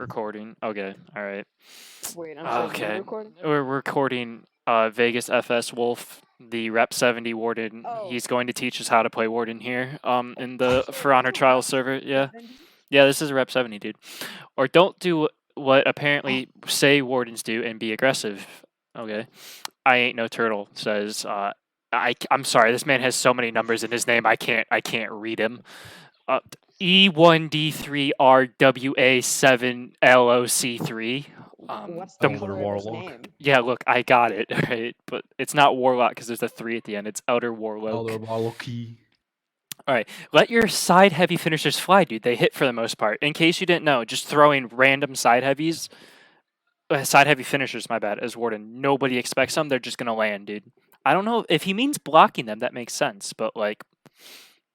Recording. Okay. All right. Wait, I'm sorry. Okay. We're recording? We're recording Vegas FS Wolf, the Rep 70 Warden. Oh. He's going to teach us how to play Warden here in the So For Honor this is Trial Rep server. Yeah. 70? Yeah, this is Rep 70, dude. Or don't do what apparently say Wardens do and be aggressive. Okay. I ain't no turtle, says I'm sorry, this man has so many numbers in his name I can't read him. E1D3RWA7LOC3. What's the Elder color of his Warlock. name? Yeah, look, I got it, right? But it's not Warlock because there's a 3 at the end. It's Elder Warlock. Elder Warlocky. Alright, let your side heavy finishers fly, dude. They hit for the most part. In case you didn't know, just throwing random side heavies, side heavy finishers, my bad, as Warden. Nobody expects them. They're just going to land, dude. I don't know if he means blocking them, that makes sense. But, like,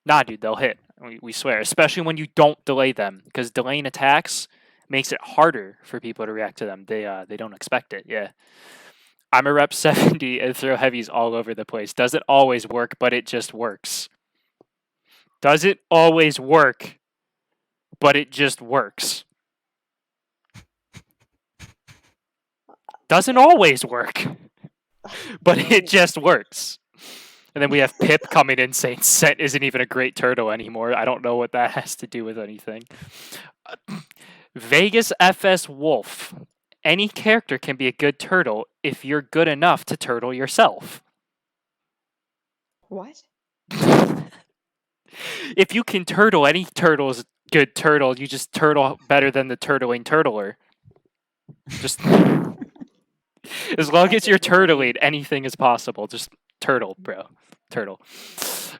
nah, dude, they'll hit. We swear. Especially when you don't delay them. Because delaying attacks makes it harder for people to react to them. They don't expect it, yeah. I'm a Rep 70 and throw heavies all over the place. Doesn't always work, but it just works. Doesn't always work, but it just works. Doesn't always work, but it just works. And then we have Pip coming in saying Scent isn't even a great turtle anymore. I don't know what that has to do with anything. Vegas FS Wolf. Any character can be a good turtle if you're good enough to turtle yourself. What? If you can turtle, any turtle is a good turtle. You just turtle better than the turtling turtler. Just as long as you're turtling, anything is possible. Just turtle, bro. Turtle.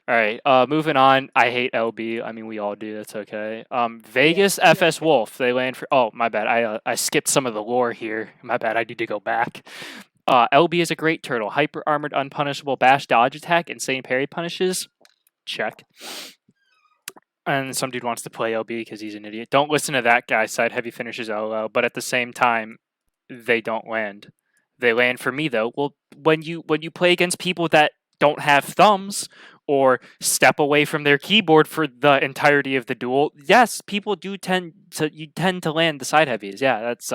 All right. Moving on. I hate LB. I mean, we all do. That's okay. Vegas FS Wolf. They land for. Oh, my bad. I skipped some of the lore here. My bad. I need to go back. LB is a great turtle. Hyper armored, unpunishable, bash, dodge attack, insane parry punishes. Check. And some dude wants to play LB because he's an idiot. Don't listen to that guy. Side heavy finishes LOL. But at the same time, they don't land. They land for me though. Well, when you play against people that don't have thumbs or step away from their keyboard for the entirety of the duel, yes, people do tend to land the side heavies. Yeah, that's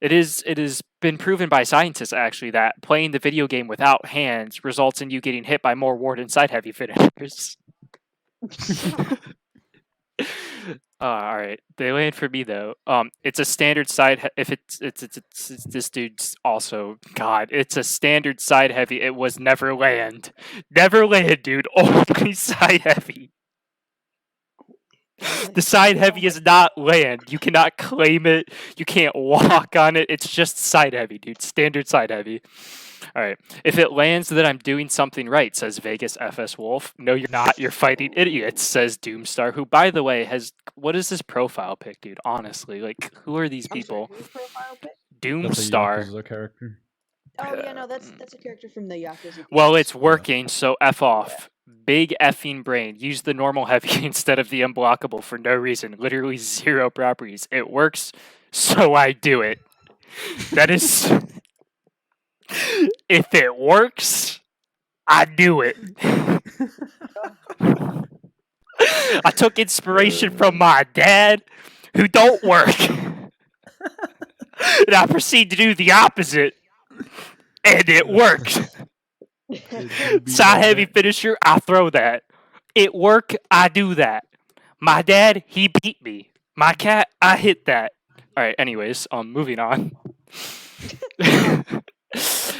it is been proven by scientists actually that playing the video game without hands results in you getting hit by more Warden side heavy finishers. All right, they land for me though. It's a standard side. If it's this dude's also God. It's a standard side heavy. It was never land, dude. Only side heavy. The side heavy is not land. You cannot claim it. You can't walk on it. It's just side heavy, dude. Standard side heavy. All right. If it lands, then I'm doing something right, says Vegas FS Wolf. No, you're not. You're fighting idiots, says Doomstar, who, by the way, has... What is this profile pic, dude? Honestly, like, who are these people? Sorry, whose profile pic? Doomstar. That's a character. Oh yeah, no, that's a character from the Yakuza. Well, games. it's working, so F off. Big effing brain. Use the normal heavy instead of the unblockable for no reason. Literally zero properties. It works, so I do it. That is... If it works, I do it. I took inspiration from my dad, who don't work. And I proceed to do the opposite. And it worked. Side heavy finisher, I throw that. It work, I do that. My dad, he beat me. My cat, I hit that. Alright, anyways, moving on.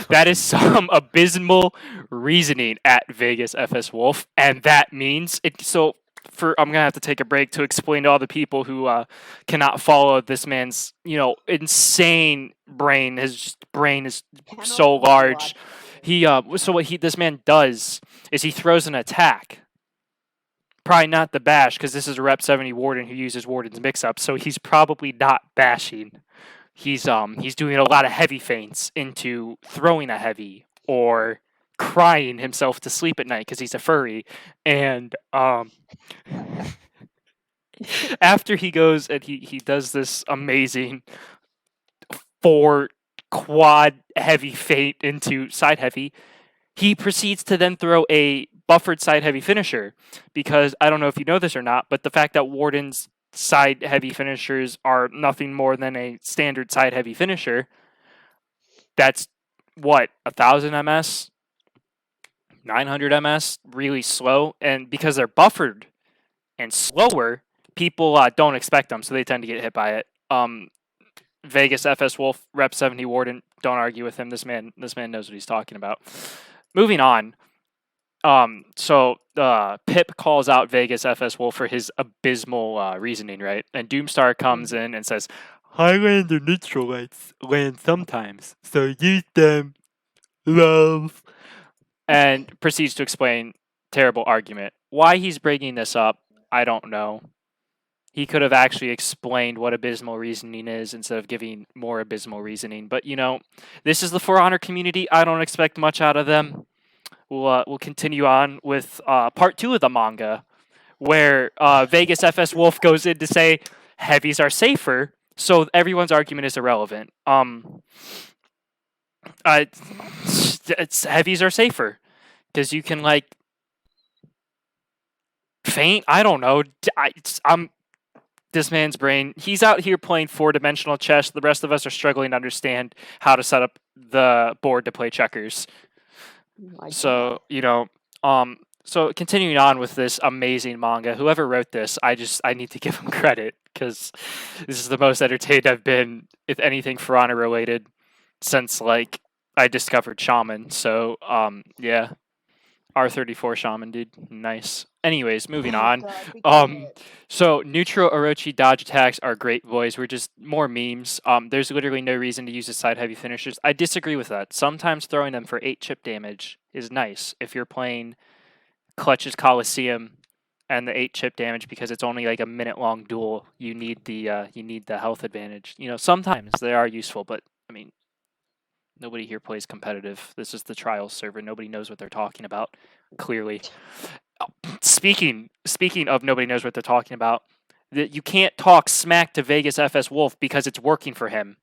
That is some abysmal reasoning at Vegas FS Wolf, and that means it. So, I'm gonna have to take a break to explain to all the people who cannot follow this man's, insane brain. His brain is so large. So what this man does is he throws an attack. Probably not the bash, because this is a Rep 70 Warden who uses Warden's mix-up, so he's probably not bashing. He's doing a lot of heavy feints into throwing a heavy or crying himself to sleep at night because he's a furry. And after he goes and he does this amazing 4 quad heavy feint into side heavy, he proceeds to then throw a buffered side heavy finisher, because I don't know if you know this or not, but the fact that Wardens side heavy finishers are nothing more than a standard side heavy finisher. That's what, 1000 ms, 900 ms, really slow, and because they're buffered and slower, people don't expect them, so they tend to get hit by it. Vegas FS Wolf, Rep 70 Warden, don't argue with him. This man knows what he's talking about. Moving on. So Pip calls out Vegas FS Wolf for his abysmal reasoning, right? And Doomstar comes in and says, Highlander neutral lights land sometimes, so use them, love. And proceeds to explain terrible argument. Why he's bringing this up, I don't know. He could have actually explained what abysmal reasoning is instead of giving more abysmal reasoning. But, this is the For Honor community. I don't expect much out of them. We'll continue on with part 2 of the manga, where Vegas FS Wolf goes in to say heavies are safer, so everyone's argument is irrelevant. Heavies are safer because you can faint. I don't know. This man's brain. He's out here playing 4-dimensional chess. The rest of us are struggling to understand how to set up the board to play checkers. So, so continuing on with this amazing manga, whoever wrote this, I need to give him credit because this is the most entertained I've been, if anything, For Honor related, since I discovered Shaman. So, yeah, R34 Shaman, dude, nice. Anyways, moving on. So neutral Orochi dodge attacks are great, boys. We're just more memes. There's literally no reason to use the side heavy finishers. I disagree with that. Sometimes throwing them for 8 chip damage is nice if you're playing Clutch's Coliseum and the 8 chip damage because it's only a minute long duel. You need the health advantage. Sometimes they are useful, but I mean, nobody here plays competitive. This is the trials server. Nobody knows what they're talking about. Clearly. Speaking of nobody knows what they're talking about, that you can't talk smack to Vegas FS Wolf because it's working for him.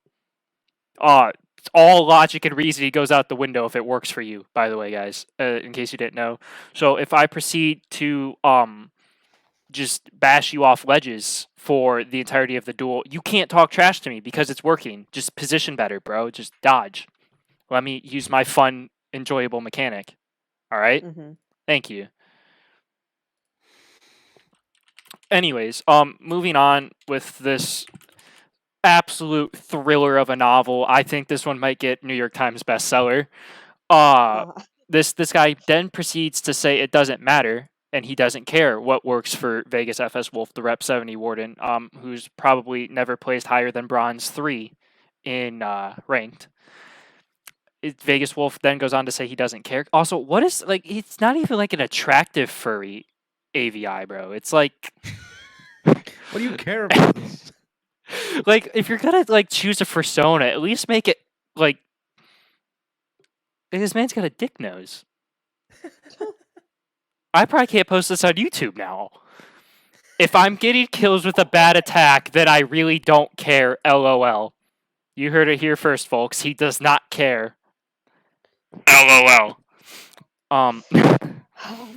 All logic and reasoning goes out the window if it works for you, by the way, guys, in case you didn't know. So if I proceed to just bash you off ledges for the entirety of the duel, you can't talk trash to me because it's working. Just position better, bro. Just dodge. Let me use my fun, enjoyable mechanic. All right? Mm-hmm. Thank you. Anyways, moving on with this absolute thriller of a novel. I think this one might get New York Times bestseller. This guy then proceeds to say it doesn't matter, and he doesn't care what works for Vegas FS Wolf, the Rep 70 Warden, who's probably never placed higher than Bronze 3 in ranked. Vegas Wolf then goes on to say he doesn't care. Also, what is it's not even an attractive furry AVI, bro. It's what do you care about this? If you're gonna choose a persona, at least make it this man's got a dick nose. I probably can't post this on YouTube now. If I'm getting kills with a bad attack, then I really don't care. LOL. You heard it here first, folks. He does not care. LOL. Oh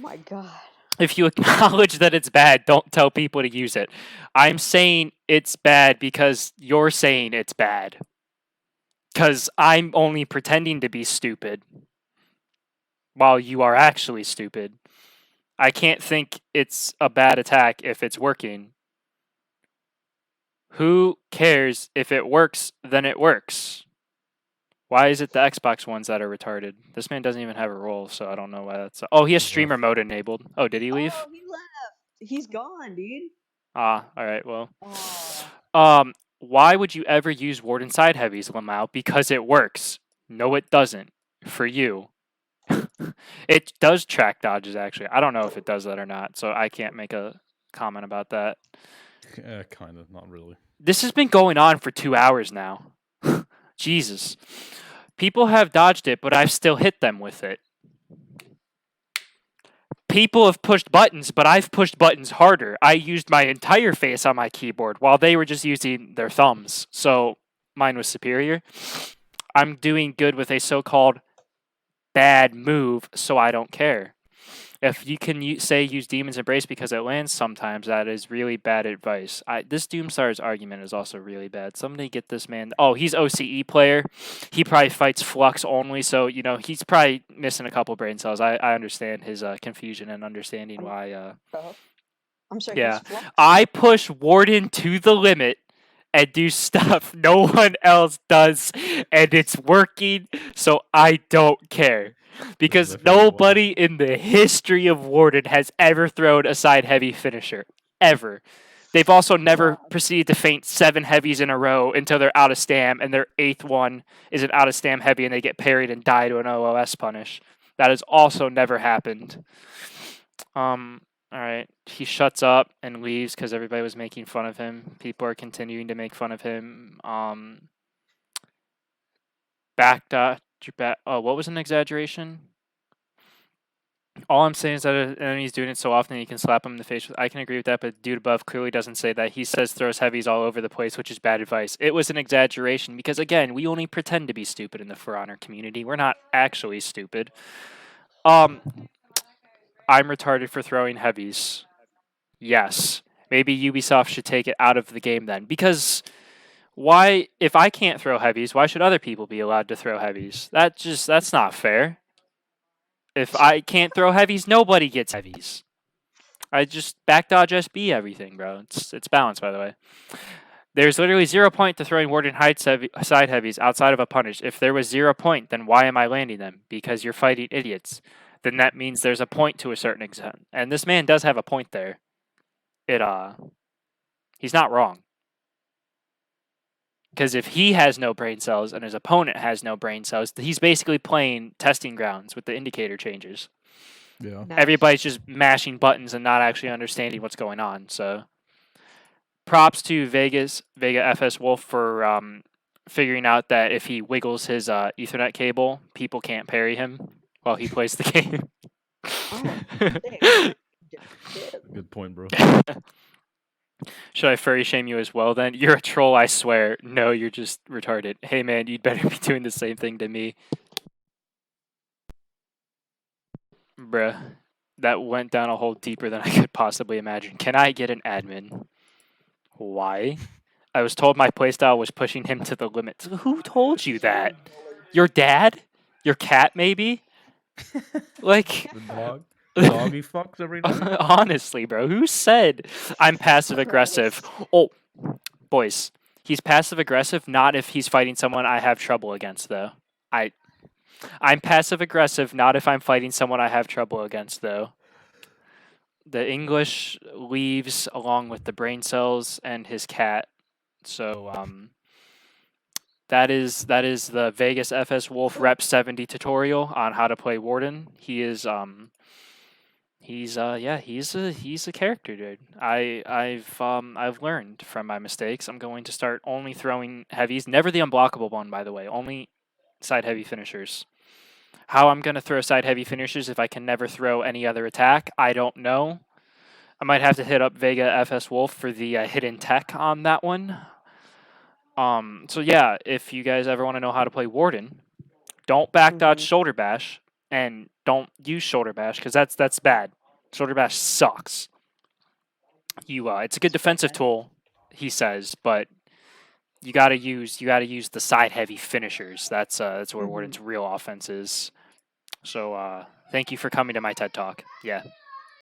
my god. If you acknowledge that it's bad, don't tell people to use it. I'm saying it's bad because you're saying it's bad. Because I'm only pretending to be stupid while you are actually stupid. I can't think it's a bad attack if it's working. Who cares? If it works, then it works. Why is it the Xbox ones that are retarded? This man doesn't even have a role, so I don't know why that's... Oh, he has streamer mode enabled. Oh, did he leave? Oh, he left. He's gone, dude. Alright, well. Why would you ever use Warden side heavies, Lamau? Because it works. No, it doesn't. For you. It does track dodges, actually. I don't know if it does that or not, so I can't make a comment about that. Kind of, not really. This has been going on for 2 hours now. Jesus. People have dodged it, but I've still hit them with it. People have pushed buttons, but I've pushed buttons harder. I used my entire face on my keyboard while they were just using their thumbs. So mine was superior. I'm doing good with a so-called bad move, so I don't care. If you can say use Demon's Embrace because it lands sometimes, that is really bad advice. This Doomstar's argument is also really bad. Somebody get this man. Oh, he's OCE player. He probably fights Flux only, so you know he's probably missing a couple brain cells. I understand his confusion and understanding why. I'm sorry. Yeah, he's Flux? I push Warden to the limit and do stuff no one else does, and it's working, so I don't care. Because my favorite one. nobody in the history of Warden has ever thrown a side heavy finisher. Ever. They've also never proceeded to feint 7 heavies in a row until they're out of stam, and their 8th one is an out of stam heavy and they get parried and die to an OOS punish. That has also never happened. Alright, he shuts up and leaves because everybody was making fun of him. People are continuing to make fun of him. Back dodge. Oh, what was an exaggeration? All I'm saying is that an enemy's doing it so often you can slap him in the face. I can agree with that, but dude above clearly doesn't say that. He says throws heavies all over the place, which is bad advice. It was an exaggeration because, again, we only pretend to be stupid in the For Honor community. We're not actually stupid. I'm retarded for throwing heavies. Yes. Maybe Ubisoft should take it out of the game then. Because why, if I can't throw heavies, why should other people be allowed to throw heavies? That's not fair. If I can't throw heavies, nobody gets heavies. I just back dodge SB everything, bro. It's balanced, by the way. There's literally 0 point to throwing Warden side heavies outside of a punish. If there was 0 point, then why am I landing them? Because you're fighting idiots. Then that means there's a point to a certain extent. And this man does have a point there. He's not wrong. Because if he has no brain cells and his opponent has no brain cells, he's basically playing testing grounds with the indicator changes. Yeah. Nice. Everybody's just mashing buttons and not actually understanding what's going on. So, props to Vega FS Wolf for figuring out that if he wiggles his Ethernet cable, people can't parry him while he plays the game. Good point, bro. Should I furry shame you as well then? You're a troll, I swear. No, you're just retarded. Hey man, you'd better be doing the same thing to me. Bruh, that went down a hole deeper than I could possibly imagine. Can I get an admin? Why? I was told my playstyle was pushing him to the limit. Who told you that? Your dad? Your cat, maybe? Like... The dog? The dog he fucks every night? Honestly, bro, who said I'm passive-aggressive? Oh, boys, he's passive-aggressive not if he's fighting someone I have trouble against, though. I'm passive-aggressive not if I'm fighting someone I have trouble against, though. The English leaves along with the brain cells and his cat. So, that is the Vegas FS Wolf Rep 70 tutorial on how to play Warden. He is, he's a character, dude. I've learned from my mistakes. I'm going to start only throwing heavies, never the unblockable one, by the way, only side heavy finishers. How I'm gonna throw side heavy finishers if I can never throw any other attack, I don't know. I might have to hit up Vega FS Wolf for the hidden tech on that one. So yeah, if you guys ever want to know how to play Warden, don't back dodge shoulder bash and don't use shoulder bash because that's bad. Shoulder bash sucks. It's a good defensive tool, he says, but you gotta use the side heavy finishers. That's where Warden's real offense is. So thank you for coming to my TED Talk. Yeah.